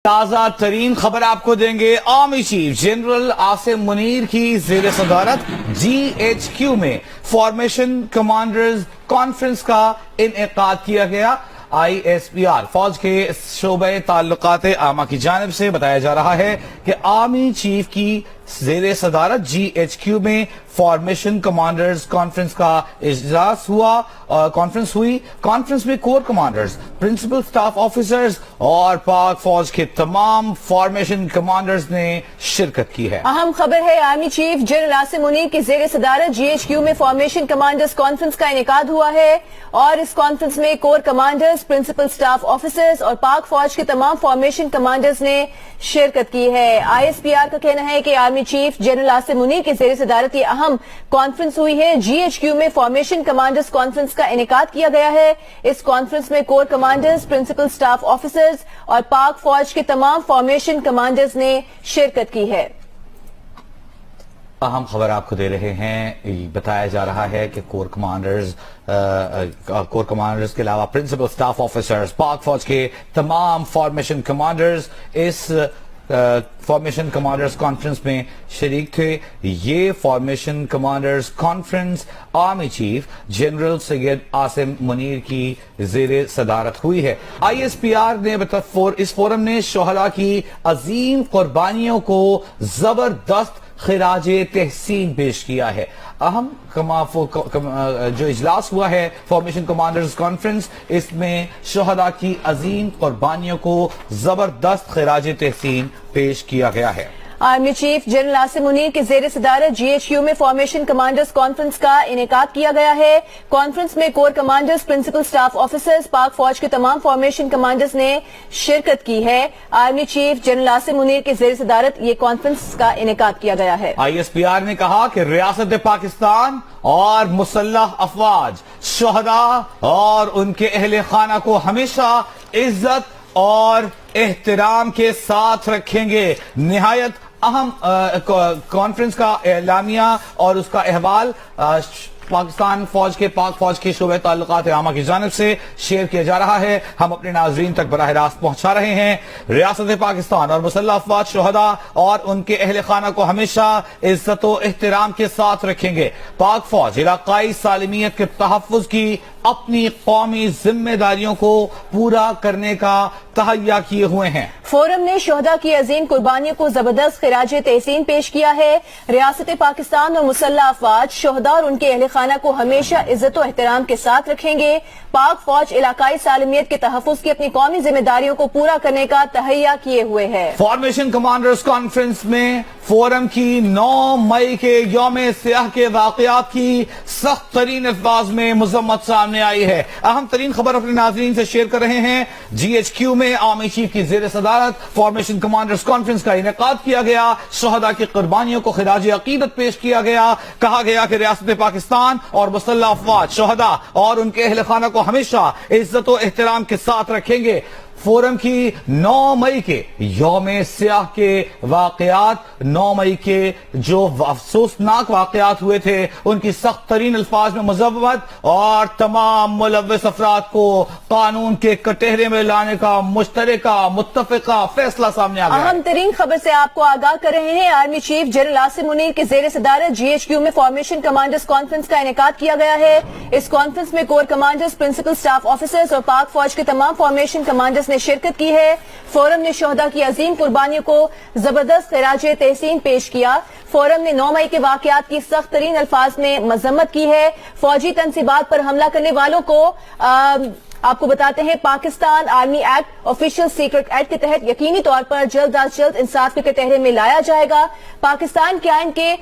تازہ ترین خبر آپ کو دیں گے۔ Army chief general Asim Munir کی زیر صدارت GHQ میں فارمیشن کمانڈرز کانفرنس کا انعقاد کیا گیا۔ ISPR فوج کے شعبہ تعلقات عامہ کی جانب سے بتایا جا رہا ہے کہ آرمی چیف کی زیر صدارت GHQ میں فارمیشن کمانڈرز کانفرنس کا اجلاس ہوا کانفرنس میں corps commanders, principal staff officers اور پاک فوج کے تمام فارمیشن کمانڈرز نے شرکت کی ہے۔ اہم خبر ہے، army chief general Asim Munir کی زیر صدارت GHQ میں فارمیشن کمانڈرز کانفرنس کا انعقاد ہوا ہے اور اس کانفرنس میں corps commanders, principal staff officers اور پاک فوج کے تمام فارمیشن کمانڈرز نے شرکت کی ہے۔ ISPR کا کہنا ہے کہ army chief general Asim Munir کی زیر صدارت یہ اہم کانفرنس ہوئی ہے۔ GHQ میں فارمیشن کمانڈرز کانفرنس کا انعقاد کیا گیا ہے۔ اس کانفرنس میں corps commanders, principal staff officers اور پاک فوج کے تمام فارمیشن کمانڈرز نے شرکت کی ہے۔ اہم خبر آپ کو دے رہے ہیں، بتایا جا رہا ہے کہ کور کمانڈرز کے علاوہ پرنسپل سٹاف آفیسرز، پاک فوج کے تمام فارمیشن کمانڈرز اس فارمیشن کمانڈرز کانفرنس میں شریک تھے۔ یہ formation commanders conference army chief general Syed Asim Munir کی زیر صدارت ہوئی ہے۔ ISPR نے اس فورم نے شہداء کی عظیم قربانیوں کو زبردست خراج تحسین پیش کیا ہے۔ اہم جو اجلاس ہوا ہے فارمیشن کمانڈرز کانفرنس، اس میں شہداء کی عظیم قربانیوں کو زبردست خراج تحسین پیش کیا گیا ہے۔ Army chief general Asim Munir کی زیر صدارت GHQ میں فارمیشن کمانڈرز کانفرنس کا انعقاد کیا گیا ہے۔ کانفرنس میں corps commanders, principal staff officers, Pak فوج کے تمام فارمیشن کمانڈرز نے شرکت کی ہے۔ Army chief general Asim Munir کی زیر صدارت یہ کانفرنس کا انعقاد کیا گیا ہے۔ ISPR نے کہا کہ ریاست پاکستان اور مسلح افواج شہداء اور ان کے اہل خانہ کو ہمیشہ عزت اور احترام کے ساتھ رکھیں گے۔ نہایت اہم کانفرنس کا اعلامیہ اور اس کا احوال پاکستان فوج کے پاک فوج کے شعبہ تعلقات عامہ کی جانب سے شیئر کیا جا رہا ہے۔ ہم اپنے ناظرین تک براہ راست پہنچا رہے ہیں۔ ریاست پاکستان اور مسلح افواج شہداء اور ان کے اہل خانہ کو ہمیشہ عزت و احترام کے ساتھ رکھیں گے۔ پاک فوج علاقائی سالمیت کے تحفظ کی اپنی قومی ذمہ داریوں کو پورا کرنے کا تہیہ کیے ہوئے ہیں۔ فورم نے شہداء کی عظیم قربانیوں کو زبردست خراج تحسین پیش کیا ہے۔ ریاست پاکستان اور مسلح افواج شہداء اور ان کے اہل خانہ کو ہمیشہ عزت و احترام کے ساتھ رکھیں گے۔ پاک فوج علاقائی سالمیت کے تحفظ کی اپنی قومی ذمہ داریوں کو پورا کرنے کا تہیہ کیے ہوئے ہے۔ فارمیشن کمانڈرز کانفرنس میں فورم کی 9 مئی کے یوم سیاہ کے واقعات کی سخت ترین الفاظ میں مذمت سامنے آئی ہے۔ اہم ترین خبر اپنے ناظرین سے شیئر کر رہے ہیں۔ GHQ میں آرمی چیف کی زیر صدارت فارمیشن کمانڈرز کانفرنس کا انعقاد کیا گیا۔ شہداء کی قربانیوں کو خراج عقیدت پیش کیا گیا۔ کہا گیا کہ ریاست پاکستان اور مسلح افواج شہداء اور ان کے اہل خانہ کو ہمیشہ عزت و احترام کے ساتھ رکھیں گے۔ فورم کی 9 مئی کے یوم سیاہ کے واقعات، 9 مئی کے جو افسوسناک واقعات ہوئے تھے، ان کی سخت ترین الفاظ میں مذمت اور تمام ملوث افراد کو قانون کے کٹہرے میں لانے کا مشترکہ متفقہ فیصلہ سامنے آ گیا ہے۔ اہم ترین خبر سے آپ کو آگاہ کر رہے ہیں۔ Army chief general Asim Munir کی زیر صدارت GHQ میں فارمیشن کمانڈرز کانفرنس کا انعقاد کیا گیا ہے۔ اس کانفرنس میں corps commanders, principal staff officers اور پاک فوج کے تمام فارمیشن کمانڈرز نے شرکت کی ہے۔ فورم نے شہداء کی عظیم قربانیوں کو زبردست خراج تحسین پیش کیا۔ فورم نے 9 مئی کے واقعات کی سخت ترین الفاظ میں مذمت کی ہے۔ فوجی تنصیبات پر حملہ کرنے والوں کو آپ کو بتاتے ہیں Pakistan army act, official secret act کے تحت یقینی طور پر جلد از جلد انصاف کے کٹہرے میں لایا جائے گا۔ پاکستان کے آئین کے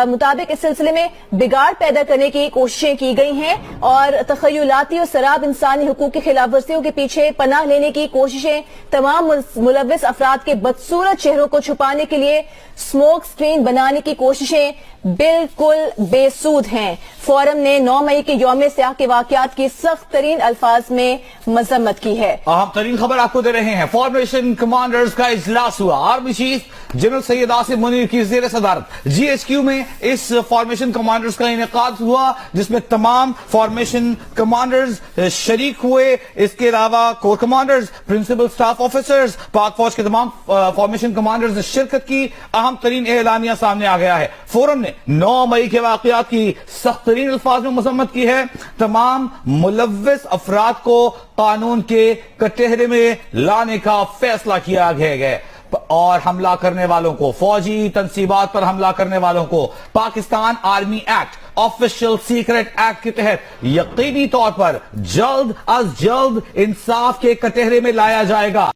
مطابق اس سلسلے میں بگاڑ پیدا کرنے کی کوششیں کی گئی ہیں اور تخیلاتی اور سراب انسانی حقوق کی خلاف ورزیوں کے پیچھے پناہ لینے کی کوششیں تمام ملوث افراد کے بدصورت چہروں کو چھپانے کے لیے اسموک اسکرین بنانے کی کوششیں بالکل بے سود ہیں۔ فورم نے 9 مئی کے یوم سیاہ کے واقعات کی سخت ترین الفاظ میں نے مذمت کی ہے۔ اہم ترین خبر آپ کو دے رہے ہیں، فارمیشن کمانڈرز کا اجلاس ہوا۔ آرمی چیف جنرل سید آصف منیر کی زیر صدارت جی ایچ کیو میں اس فارمیشن کمانڈرز کا انعقاد ہوا، جس میں تمام فارمیشن کمانڈرز شریک ہوئے۔ اس کے علاوہ corps commanders, principal staff officers, Pak فوج کے تمام فارمیشن کمانڈرز نے شرکت کی۔ اہم ترین اعلانیہ سامنے آ گیا ہے، فورم نے 9 مئی کے واقعات کی سخت ترین الفاظ میں مذمت کی ہے۔ تمام ملوث افراد کو قانون کے کٹہرے میں لانے کا فیصلہ کیا گیا اور حملہ کرنے والوں کو، فوجی تنصیبات پر حملہ کرنے والوں کو Pakistan army act, official secret act کے تحت یقینی طور پر جلد از جلد انصاف کے کٹہرے میں لایا جائے گا۔